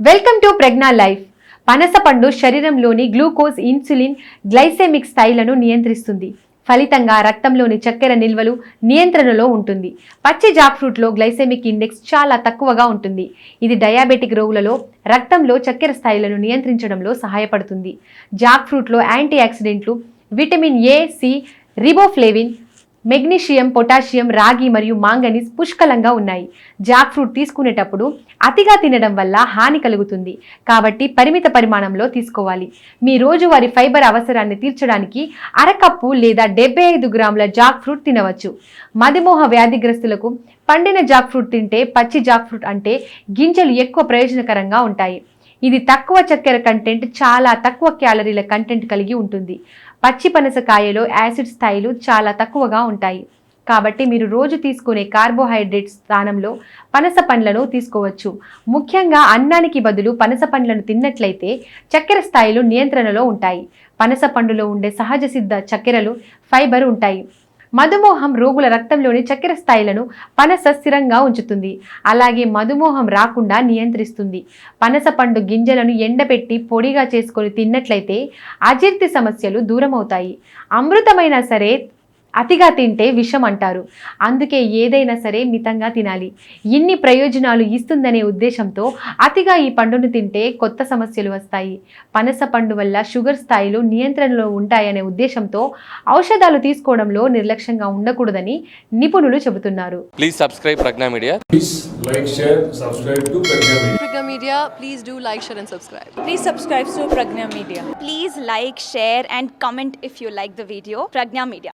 Welcome to Pragna life. పనస పండు శరీరంలోని గ్లూకోజ్, ఇన్సులిన్, గ్లైసెమిక్ స్థాయిలను నియంత్రిస్తుంది. ఫలితంగా రక్తంలోని చక్కెర నిల్వలు నియంత్రణలో ఉంటుంది. పచ్చి జాక్ ఫ్రూట్లో గ్లైసెమిక్ ఇండెక్స్ చాలా తక్కువగా ఉంటుంది. ఇది డయాబెటిక్ రోగులలో రక్తంలో చక్కెర స్థాయిలను నియంత్రించడంలో సహాయపడుతుంది. జాక్ ఫ్రూట్లో యాంటీ ఆక్సిడెంట్లు, vitamin A, C, riboflavin, magnesium, potassium, రాగి మరియు మాంగనీస్ పుష్కలంగా ఉన్నాయి. జాక్ ఫ్రూట్ తీసుకునేటప్పుడు అతిగా తినడం వల్ల హాని కలుగుతుంది. కాబట్టి పరిమిత పరిమాణంలో తీసుకోవాలి. మీ రోజువారీ ఫైబర్ అవసరాన్ని తీర్చడానికి అరకప్పు లేదా 75 గ్రాముల జాక్ ఫ్రూట్ తినవచ్చు. మధుమేహ వ్యాధిగ్రస్తులకు పండిన జాక్ ఫ్రూట్ తింటే పచ్చి జాక్ ఫ్రూట్ అంటే గింజలు ఎక్కువ ప్రయోజనకరంగా ఉంటాయి. ఇది తక్కువ చక్కెర కంటెంట్, చాలా తక్కువ క్యాలరీల కంటెంట్ కలిగి ఉంటుంది. పచ్చి పనసకాయలో యాసిడ్ స్థాయిలు చాలా తక్కువగా ఉంటాయి. కాబట్టి మీరు రోజు తీసుకునే కార్బోహైడ్రేట్ స్థానంలో పనస పండ్లను తీసుకోవచ్చు. ముఖ్యంగా అన్నానికి బదులు పనస పండ్లను తిన్నట్లయితే చక్కెర స్థాయిలు నియంత్రణలో ఉంటాయి. పనస పండులో ఉండే సహజ సిద్ధ చక్కెరలు, ఫైబర్ ఉంటాయి. మధుమేహం రోగుల రక్తంలోని చక్కెర స్థాయిలను పనస స్థిరంగా ఉంచుతుంది. అలాగే మధుమేహం రాకుండా నియంత్రిస్తుంది. పనస పండు గింజలను ఎండబెట్టి పొడిగా చేసుకొని తిన్నట్లయితే అజీర్తి సమస్యలు దూరమవుతాయి. అమృతమైనా సరే అతిగా తింటే విషం అంటారు. అందుకే ఏదైనా సరే మితంగా తినాలి. ఇన్ని ప్రయోజనాలు ఇస్తుందనే ఉద్దేశంతో అతిగా ఈ పండును తింటే కొత్త సమస్యలు వస్తాయి. పనస పండు వల్ల షుగర్ స్థాయిలు నియంత్రణలో ఉంటాయనే ఉద్దేశంతో ఔషధాలు తీసుకోవడంలో నిర్లక్ష్యంగా ఉండకూడదని నిపుణులు చెబుతున్నారు. Please subscribe Prajna media. Please like, share, subscribe to Pragya Media. Pragya Media, please do like, share and subscribe. Please subscribe to Pragna Media. Please like, share and comment if you like the video. Pragna Media.